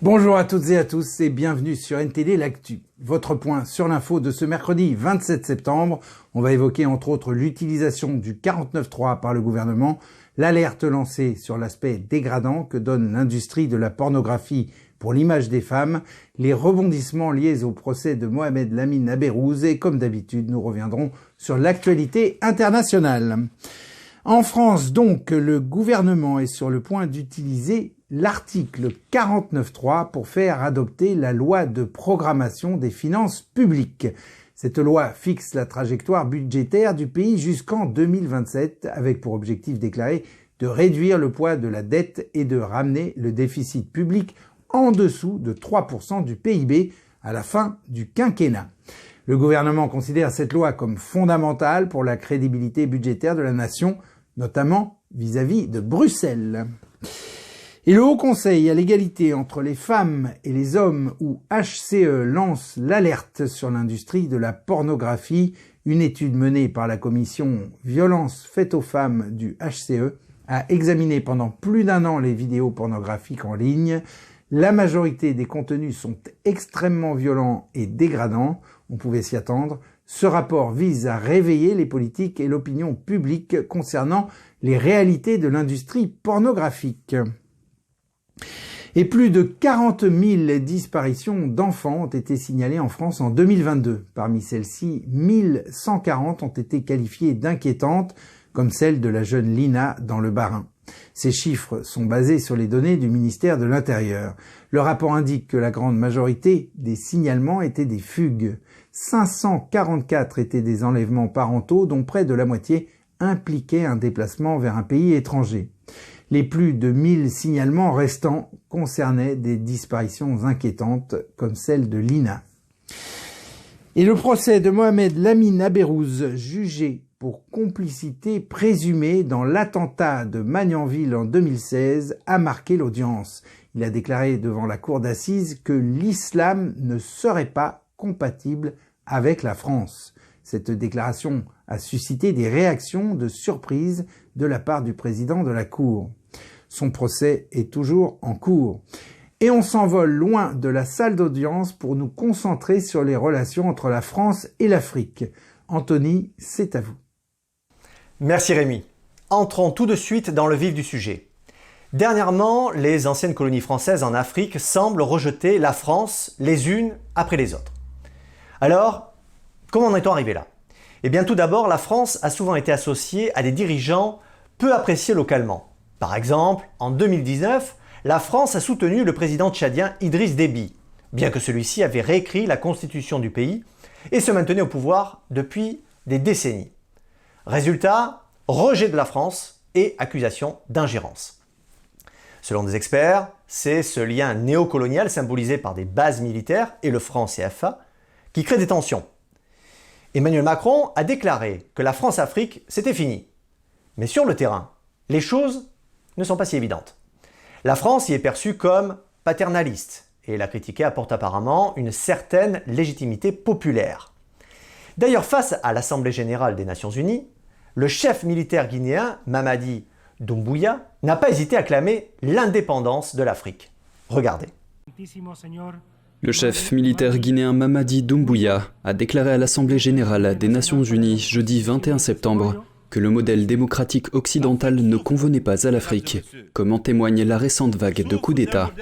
Bonjour à toutes et à tous et bienvenue sur NTD L'Actu. Votre point sur l'info de ce mercredi 27 septembre. On va évoquer entre autres l'utilisation du 49.3 par le gouvernement, l'alerte lancée sur l'aspect dégradant que donne l'industrie de la pornographie pour l'image des femmes, les rebondissements liés au procès de Mohamed Lamine Nabérouz et comme d'habitude, nous reviendrons sur l'actualité internationale. En France, donc, le gouvernement est sur le point d'utiliser l'article 49.3 pour faire adopter la loi de programmation des finances publiques. Cette loi fixe la trajectoire budgétaire du pays jusqu'en 2027 avec pour objectif déclaré de réduire le poids de la dette et de ramener le déficit public en dessous de 3% du PIB à la fin du quinquennat. Le gouvernement considère cette loi comme fondamentale pour la crédibilité budgétaire de la nation, notamment vis-à-vis de Bruxelles. Et le Haut Conseil à l'égalité entre les femmes et les hommes, ou HCE, lance l'alerte sur l'industrie de la pornographie. Une étude menée par la commission Violences faites aux femmes du HCE a examiné pendant plus d'un an les vidéos pornographiques en ligne. La majorité des contenus sont extrêmement violents et dégradants. On pouvait s'y attendre. Ce rapport vise à réveiller les politiques et l'opinion publique concernant les réalités de l'industrie pornographique. Et plus de 40 000 disparitions d'enfants ont été signalées en France en 2022. Parmi celles-ci, 1140 ont été qualifiées d'inquiétantes, comme celle de la jeune Lina dans le Bas-Rhin. Ces chiffres sont basés sur les données du ministère de l'Intérieur. Le rapport indique que la grande majorité des signalements étaient des fugues. 544 étaient des enlèvements parentaux, dont près de la moitié impliquaient un déplacement vers un pays étranger. Les plus de 1000 signalements restants concernaient des disparitions inquiétantes comme celle de Lina. Et le procès de Mohamed Lamine Nabérouz, jugé pour complicité présumée dans l'attentat de Magnanville en 2016, a marqué l'audience. Il a déclaré devant la cour d'assises que l'islam ne serait pas compatible avec la France. Cette déclaration a suscité des réactions de surprise de la part du président de la Cour. Son procès est toujours en cours. Et on s'envole loin de la salle d'audience pour nous concentrer sur les relations entre la France et l'Afrique. Anthony, c'est à vous. Merci Rémi. Entrons tout de suite dans le vif du sujet. Dernièrement, les anciennes colonies françaises en Afrique semblent rejeter la France les unes après les autres. Alors, comment en est-on arrivé là ? Eh bien tout d'abord, la France a souvent été associée à des dirigeants peu appréciés localement. Par exemple, en 2019, la France a soutenu le président tchadien Idriss Déby, bien que celui-ci avait réécrit la constitution du pays et se maintenait au pouvoir depuis des décennies. Résultat, rejet de la France et accusation d'ingérence. Selon des experts, c'est ce lien néocolonial symbolisé par des bases militaires et le franc CFA qui crée des tensions. Emmanuel Macron a déclaré que la France-Afrique, c'était fini. Mais sur le terrain, les choses ne sont pas si évidentes. La France y est perçue comme paternaliste et la critiquer apporte apparemment une certaine légitimité populaire. D'ailleurs, face à l'Assemblée générale des Nations Unies, le chef militaire guinéen Mamadi Doumbouya n'a pas hésité à clamer l'indépendance de l'Afrique. Regardez. Le chef militaire guinéen Mamadi Doumbouya a déclaré à l'Assemblée générale des Nations Unies jeudi 21 septembre que le modèle démocratique occidental ne convenait pas à l'Afrique, comme en témoigne la récente vague de coups d'État.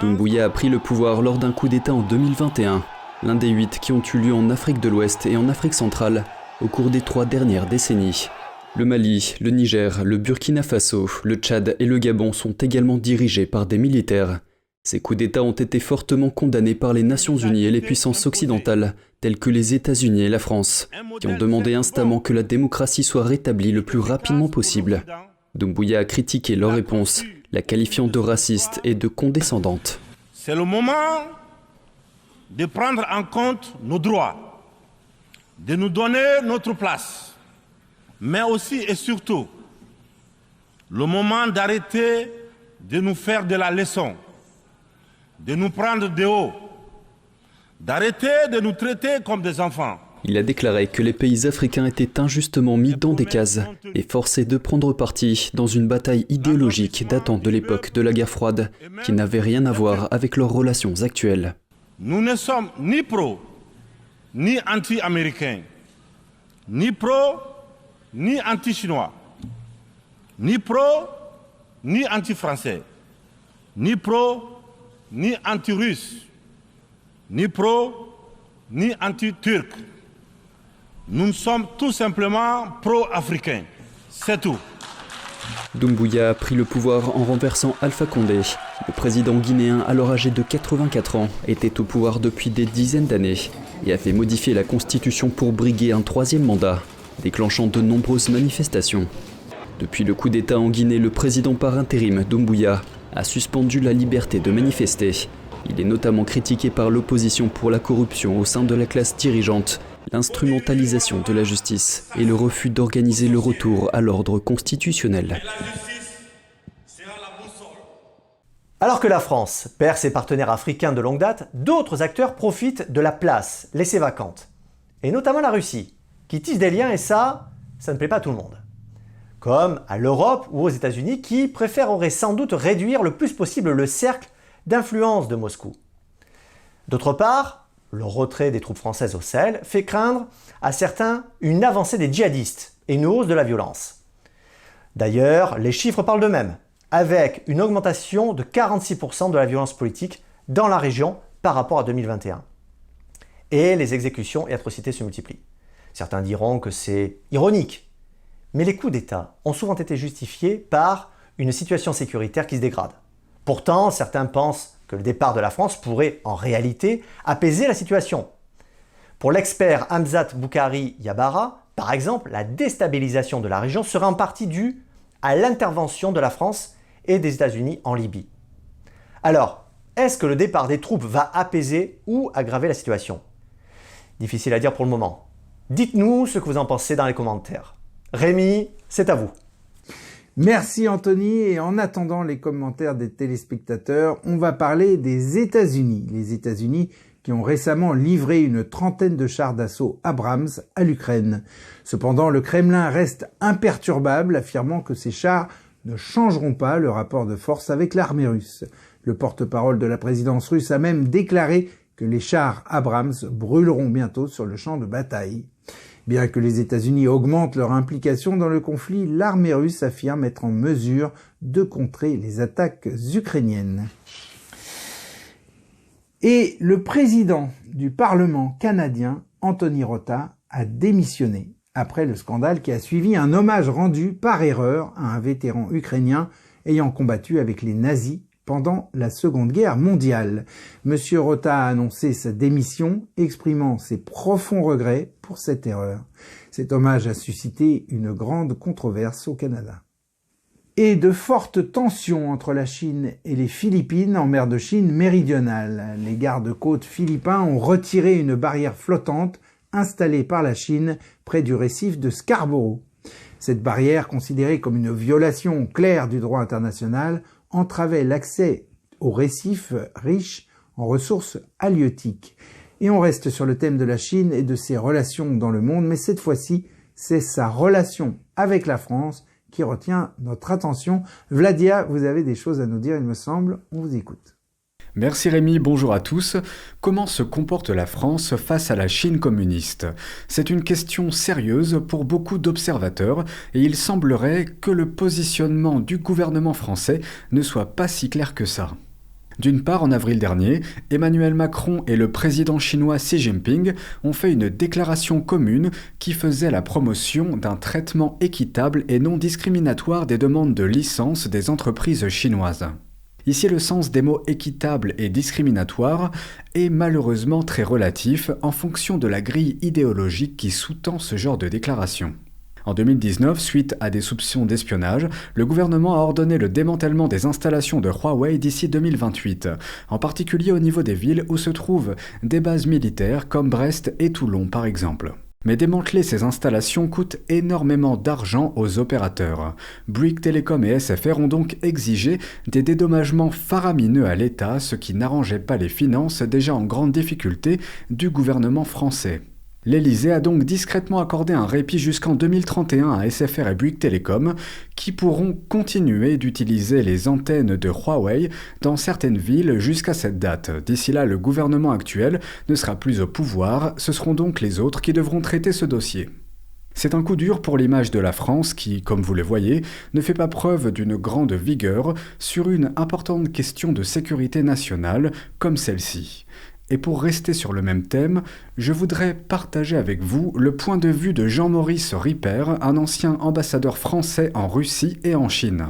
Doumbouya a pris le pouvoir lors d'un coup d'État en 2021, l'un des 8 qui ont eu lieu en Afrique de l'Ouest et en Afrique centrale au cours des 3 dernières décennies. Le Mali, le Niger, le Burkina Faso, le Tchad et le Gabon sont également dirigés par des militaires. Ces coups d'État ont été fortement condamnés par les Nations Unies et les puissances occidentales, telles que les États-Unis et la France, qui ont demandé instamment que la démocratie soit rétablie le plus rapidement possible. Doumbouya a critiqué leur réponse, la qualifiant de raciste et de condescendante. C'est le moment de prendre en compte nos droits, de nous donner notre place, mais aussi et surtout, le moment d'arrêter de nous faire de la leçon, de nous prendre de haut, d'arrêter de nous traiter comme des enfants. Il a déclaré que les pays africains étaient injustement mis dans des cases et forcés de prendre parti dans une bataille idéologique datant de l'époque de la guerre froide, qui n'avait rien à voir avec leurs relations actuelles. Nous ne sommes ni pro, ni anti-américains, ni pro, ni anti-chinois, ni pro, ni anti-français, ni pro, ni anti-russe, ni pro, ni anti-turc. Nous sommes tout simplement pro-africains. C'est tout. Doumbouya a pris le pouvoir en renversant Alpha Condé. Le président guinéen, alors âgé de 84 ans, était au pouvoir depuis des dizaines d'années et avait modifié la constitution pour briguer un troisième mandat, déclenchant de nombreuses manifestations. Depuis le coup d'État en Guinée, le président par intérim, Doumbouya, a suspendu la liberté de manifester. Il est notamment critiqué par l'opposition pour la corruption au sein de la classe dirigeante, l'instrumentalisation de la justice et le refus d'organiser le retour à l'ordre constitutionnel. Alors que la France perd ses partenaires africains de longue date, d'autres acteurs profitent de la place laissée vacante. Et notamment la Russie, qui tisse des liens et ça ne plaît pas à tout le monde. Comme à l'Europe ou aux États-Unis qui préféreraient sans doute réduire le plus possible le cercle d'influence de Moscou. D'autre part, le retrait des troupes françaises au Sahel fait craindre à certains une avancée des djihadistes et une hausse de la violence. D'ailleurs, les chiffres parlent d'eux-mêmes, avec une augmentation de 46% de la violence politique dans la région par rapport à 2021. Et les exécutions et atrocités se multiplient. Certains diront que c'est ironique, mais les coups d'État ont souvent été justifiés par une situation sécuritaire qui se dégrade. Pourtant, certains pensent que le départ de la France pourrait en réalité apaiser la situation. Pour l'expert Hamzat Boukhari Yabara, par exemple, la déstabilisation de la région serait en partie due à l'intervention de la France et des États-Unis en Libye. Alors, est-ce que le départ des troupes va apaiser ou aggraver la situation? Difficile à dire pour le moment. Dites-nous ce que vous en pensez dans les commentaires. Rémi, c'est à vous. Merci Anthony, et en attendant les commentaires des téléspectateurs, on va parler des États-Unis. Les États-Unis qui ont récemment livré une trentaine de chars d'assaut Abrams à l'Ukraine. Cependant, le Kremlin reste imperturbable, affirmant que ces chars ne changeront pas le rapport de force avec l'armée russe. Le porte-parole de la présidence russe a même déclaré que les chars Abrams brûleront bientôt sur le champ de bataille. Bien que les États-Unis augmentent leur implication dans le conflit, l'armée russe affirme être en mesure de contrer les attaques ukrainiennes. Et le président du Parlement canadien, Anthony Rota, a démissionné après le scandale qui a suivi un hommage rendu par erreur à un vétéran ukrainien ayant combattu avec les nazis pendant la Seconde Guerre mondiale. Monsieur Rota a annoncé sa démission, exprimant ses profonds regrets pour cette erreur. Cet hommage a suscité une grande controverse au Canada. Et de fortes tensions entre la Chine et les Philippines en mer de Chine méridionale. Les gardes-côtes philippins ont retiré une barrière flottante installée par la Chine près du récif de Scarborough. Cette barrière, considérée comme une violation claire du droit international, entravait l'accès au récif riche en ressources halieutiques. Et on reste sur le thème de la Chine et de ses relations dans le monde, mais cette fois-ci, c'est sa relation avec la France qui retient notre attention. Vladia, vous avez des choses à nous dire, il me semble, on vous écoute. Merci Rémi, bonjour à tous. Comment se comporte la France face à la Chine communiste? C'est une question sérieuse pour beaucoup d'observateurs et il semblerait que le positionnement du gouvernement français ne soit pas si clair que ça. D'une part, en avril dernier, Emmanuel Macron et le président chinois Xi Jinping ont fait une déclaration commune qui faisait la promotion d'un traitement équitable et non discriminatoire des demandes de licence des entreprises chinoises. Ici, le sens des mots équitable et discriminatoire est malheureusement très relatif en fonction de la grille idéologique qui sous-tend ce genre de déclaration. En 2019, suite à des soupçons d'espionnage, le gouvernement a ordonné le démantèlement des installations de Huawei d'ici 2028, en particulier au niveau des villes où se trouvent des bases militaires comme Brest et Toulon par exemple. Mais démanteler ces installations coûte énormément d'argent aux opérateurs. Bouygues Telecom et SFR ont donc exigé des dédommagements faramineux à l'État, ce qui n'arrangeait pas les finances déjà en grande difficulté du gouvernement français. L'Élysée a donc discrètement accordé un répit jusqu'en 2031 à SFR et Bouygues Telecom, qui pourront continuer d'utiliser les antennes de Huawei dans certaines villes jusqu'à cette date. D'ici là, le gouvernement actuel ne sera plus au pouvoir, ce seront donc les autres qui devront traiter ce dossier. C'est un coup dur pour l'image de la France qui, comme vous le voyez, ne fait pas preuve d'une grande vigueur sur une importante question de sécurité nationale comme celle-ci. Et pour rester sur le même thème, je voudrais partager avec vous le point de vue de Jean-Maurice Ripper, un ancien ambassadeur français en Russie et en Chine.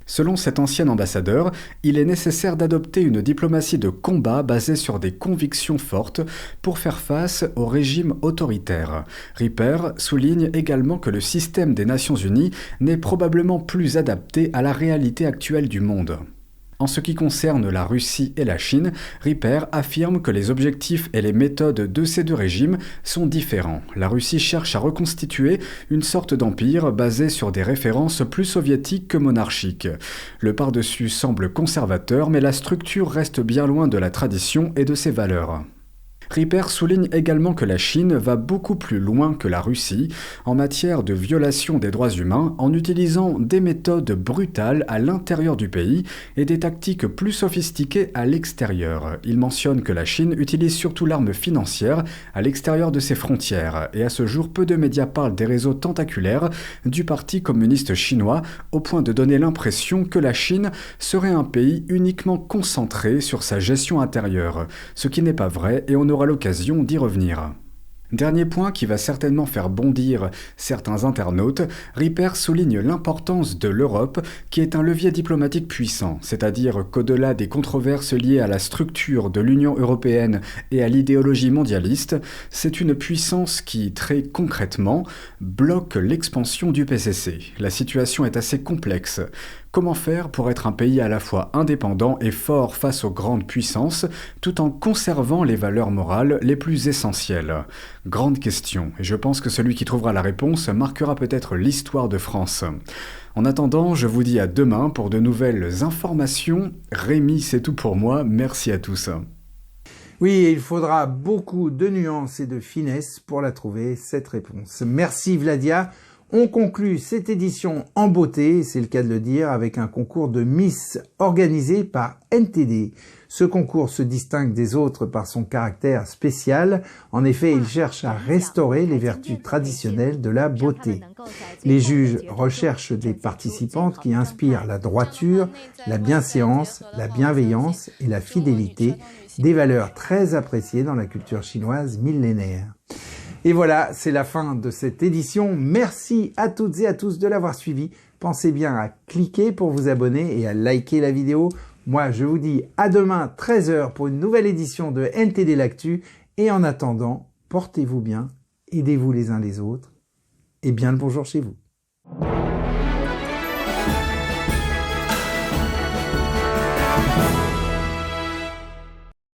Selon cet ancien ambassadeur, il est nécessaire d'adopter une diplomatie de combat basée sur des convictions fortes pour faire face au régime autoritaire. Ripper souligne également que le système des Nations Unies n'est probablement plus adapté à la réalité actuelle du monde. En ce qui concerne la Russie et la Chine, Ripper affirme que les objectifs et les méthodes de ces deux régimes sont différents. La Russie cherche à reconstituer une sorte d'empire basé sur des références plus soviétiques que monarchiques. Le par-dessus semble conservateur, mais la structure reste bien loin de la tradition et de ses valeurs. Ripper souligne également que la Chine va beaucoup plus loin que la Russie en matière de violation des droits humains en utilisant des méthodes brutales à l'intérieur du pays et des tactiques plus sophistiquées à l'extérieur. Il mentionne que la Chine utilise surtout l'arme financière à l'extérieur de ses frontières et à ce jour peu de médias parlent des réseaux tentaculaires du Parti communiste chinois au point de donner l'impression que la Chine serait un pays uniquement concentré sur sa gestion intérieure, ce qui n'est pas vrai et on aura l'occasion d'y revenir. Dernier point qui va certainement faire bondir certains internautes, Ripper souligne l'importance de l'Europe qui est un levier diplomatique puissant, c'est-à-dire qu'au-delà des controverses liées à la structure de l'Union européenne et à l'idéologie mondialiste, c'est une puissance qui, très concrètement, bloque l'expansion du PCC. La situation est assez complexe. Comment faire pour être un pays à la fois indépendant et fort face aux grandes puissances, tout en conservant les valeurs morales les plus essentielles? Grande question, et je pense que celui qui trouvera la réponse marquera peut-être l'histoire de France. En attendant, je vous dis à demain pour de nouvelles informations. Rémi, c'est tout pour moi, merci à tous. Oui, il faudra beaucoup de nuances et de finesse pour la trouver, cette réponse. Merci Vladia. On conclut cette édition en beauté, c'est le cas de le dire, avec un concours de Miss organisé par NTD. Ce concours se distingue des autres par son caractère spécial. En effet, il cherche à restaurer les vertus traditionnelles de la beauté. Les juges recherchent des participantes qui inspirent la droiture, la bienséance, la bienveillance et la fidélité, des valeurs très appréciées dans la culture chinoise millénaire. Et voilà, c'est la fin de cette édition. Merci à toutes et à tous de l'avoir suivi. Pensez bien à cliquer pour vous abonner et à liker la vidéo. Moi, je vous dis à demain 13h pour une nouvelle édition de NTD l'Actu. Et en attendant, portez-vous bien, aidez-vous les uns les autres et bien le bonjour chez vous.